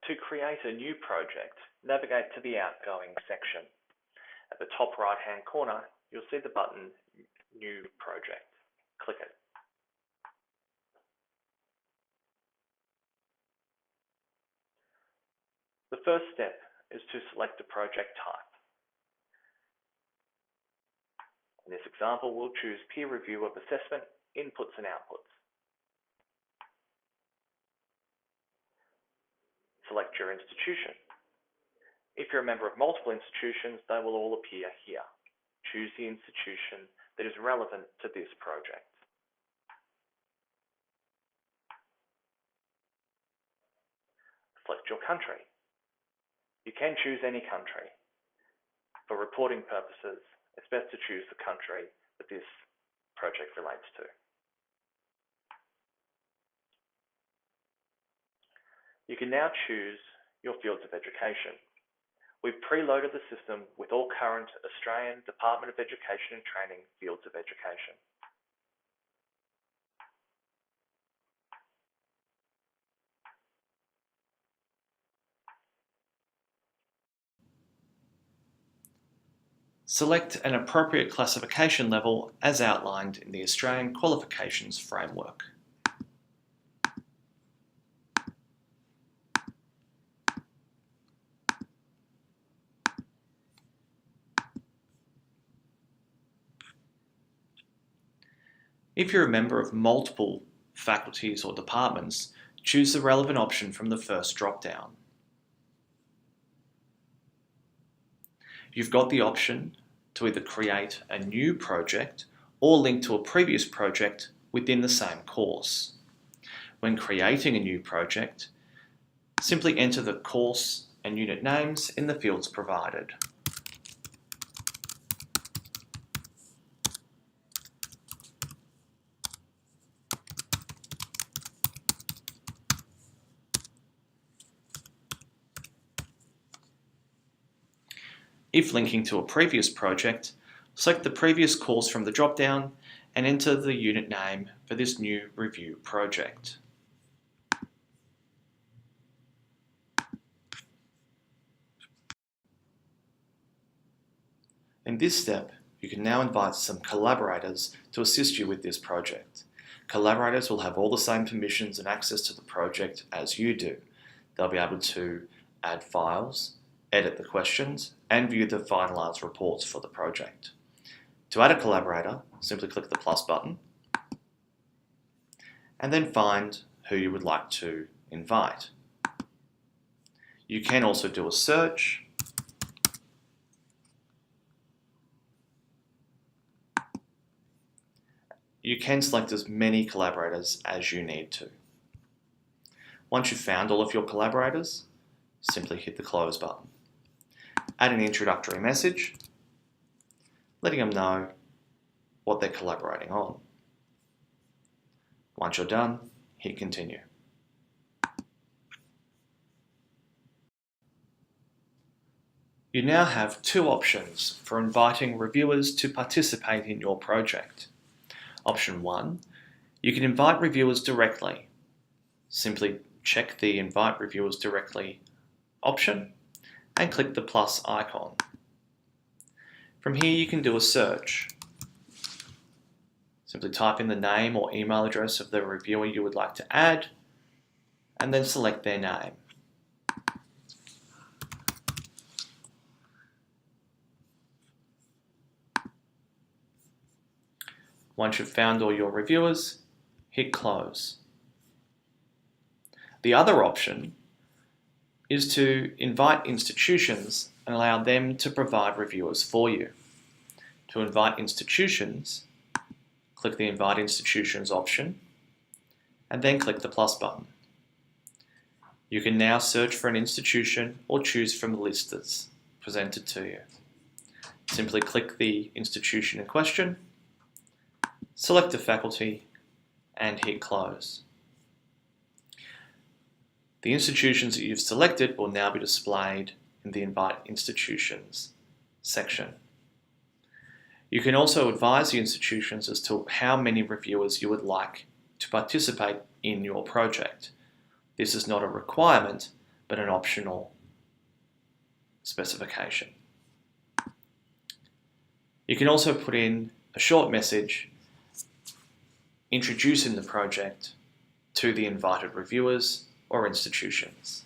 To create a new project, navigate to the Outgoing section. At the top right-hand corner, you'll see the button New Project. Click it. The first step is to select a project type. In this example, we'll choose Peer Review of Assessment, Inputs and Outputs. Select your institution. If you're a member of multiple institutions, they will all appear here. Choose the institution that is relevant to this project. Select your country. You can choose any country. For reporting purposes, it's best to choose the country that this project relates to. You can now choose your fields of education. We've preloaded the system with all current Australian Department of Education and Training fields of education. Select an appropriate classification level as outlined in the Australian Qualifications Framework. If you're a member of multiple faculties or departments, choose the relevant option from the first drop-down. You've got the option to either create a new project or link to a previous project within the same course. When creating a new project, simply enter the course and unit names in the fields provided. If linking to a previous project, select the previous course from the drop-down and enter the unit name for this new review project. In this step, you can now invite some collaborators to assist you with this project. Collaborators will have all the same permissions and access to the project as you do. They'll be able to add files, edit the questions, and view the finalised reports for the project. To add a collaborator, simply click the plus button and then find who you would like to invite. You can also do a search You can select as many collaborators as you need to. Once you've found all of your collaborators, simply hit the close button. Add an introductory message, letting them know what they're collaborating on. Once you're done, hit continue. You now have two options for inviting reviewers to participate in your project. Option 1, you can invite reviewers directly. Simply check the Invite Reviewers Directly option and click the plus icon. From here you can do a search. Simply type in the name or email address of the reviewer you would like to add and then select their name. Once you've found all your reviewers, hit close. The other option is to invite institutions and allow them to provide reviewers for you. To invite institutions, click the Invite Institutions option and then click the plus button. You can now search for an institution or choose from the list that's presented to you. Simply click the institution in question, select a faculty and hit close. The institutions that you've selected will now be displayed in the Invite Institutions section. You can also advise the institutions as to how many reviewers you would like to participate in your project. This is not a requirement, but an optional specification. You can also put in a short message introducing the project to the invited reviewers or institutions.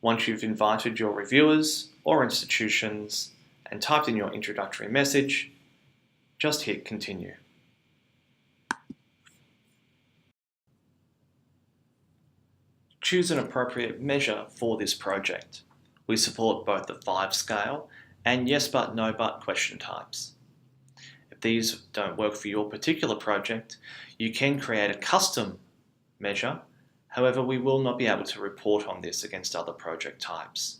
Once you've invited your reviewers or institutions and typed in your introductory message, just hit continue. Choose an appropriate measure for this project. We support both the 5 scale and yes but no but question types. If these don't work for your particular project, you can create a custom measure. However, we will not be able to report on this against other project types.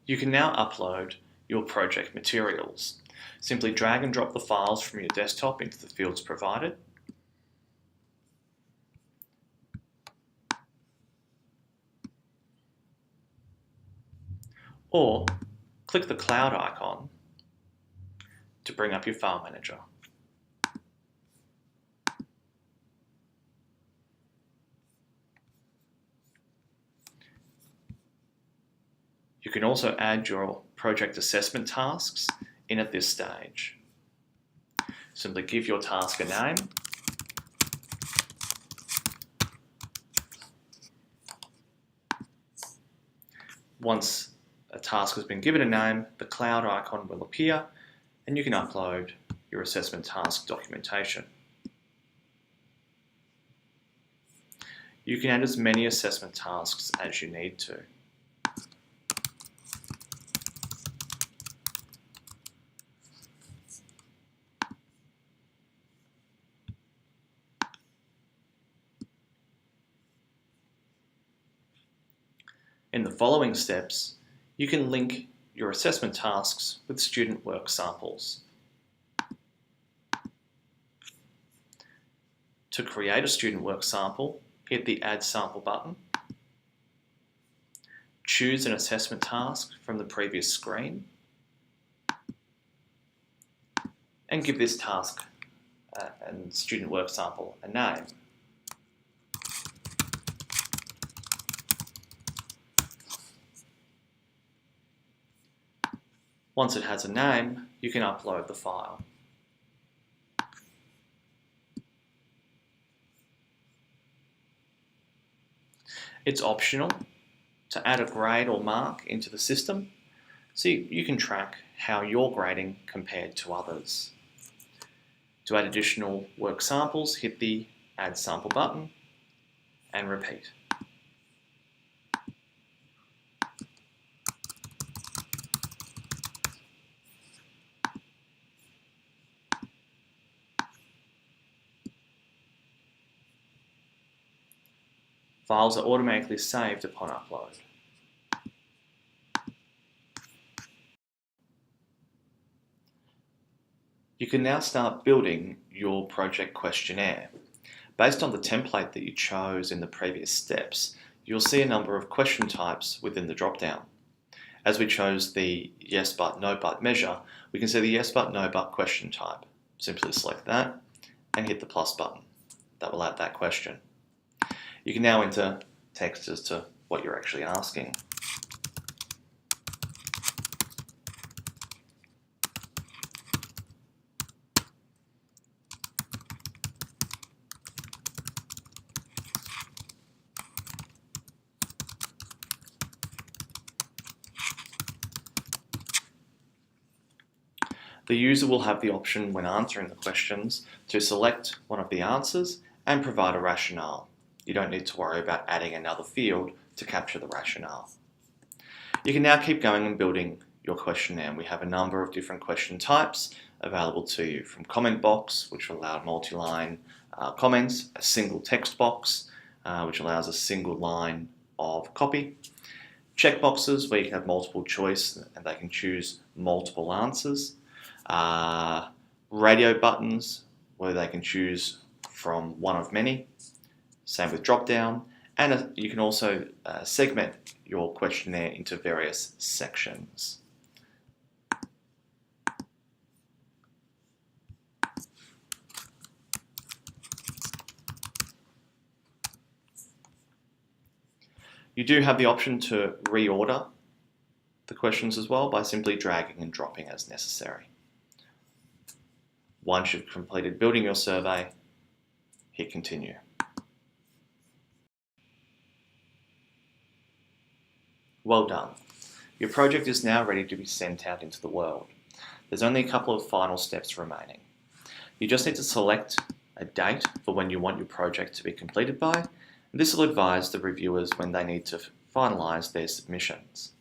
You can now upload your project materials. Simply drag and drop the files from your desktop into the fields provided. Or click the cloud icon to bring up your file manager. You can also add your project assessment tasks in at this stage. Simply give your task a name. Once a task has been given a name, the cloud icon will appear and you can upload your assessment task documentation. You can add as many assessment tasks as you need to. In the following steps, you can link your assessment tasks with student work samples. To create a student work sample, hit the Add Sample button. Choose an assessment task from the previous screen and give this task and student work sample a name. Once it has a name, you can upload the file. It's optional to add a grade or mark into the system, so you can track how you're grading compared to others. To add additional work samples, hit the Add Sample button and repeat. Files are automatically saved upon upload. You can now start building your project questionnaire. Based on the template that you chose in the previous steps, you'll see a number of question types within the dropdown. As we chose the yes but no but measure, we can see the yes but no but question type. Simply select that and hit the plus button. That will add that question. You can now enter text as to what you're actually asking. The user will have the option when answering the questions to select one of the answers and provide a rationale. You don't need to worry about adding another field to capture the rationale. You can now keep going and building your questionnaire. We have a number of different question types available to you, from comment box, which will allow multi-line comments, a single text box, which allows a single line of copy, checkboxes where you can have multiple choice and they can choose multiple answers, radio buttons where they can choose from one of many, same with drop down, And you can also segment your questionnaire into various sections. You do have the option to reorder the questions as well by simply dragging and dropping as necessary. Once you've completed building your survey, hit continue. Well done. Your project is now ready to be sent out into the world. There's only a couple of final steps remaining. You just need to select a date for when you want your project to be completed by, and this will advise the reviewers when they need to finalise their submissions.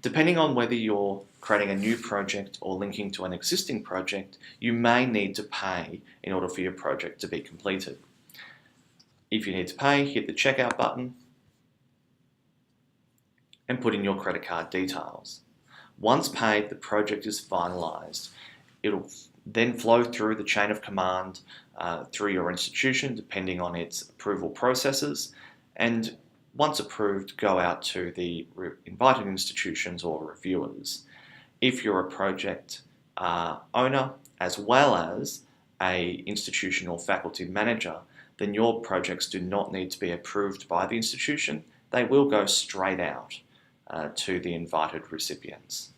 Depending on whether you're creating a new project or linking to an existing project, you may need to pay in order for your project to be completed. If you need to pay, hit the checkout button and put in your credit card details. Once paid, the project is finalised. It'll then flow through the chain of command through your institution, depending on its approval processes, and once approved, go out to the invited institutions or reviewers. If you're a project owner as well as an institution or faculty manager, then your projects do not need to be approved by the institution. They will go straight out to the invited recipients.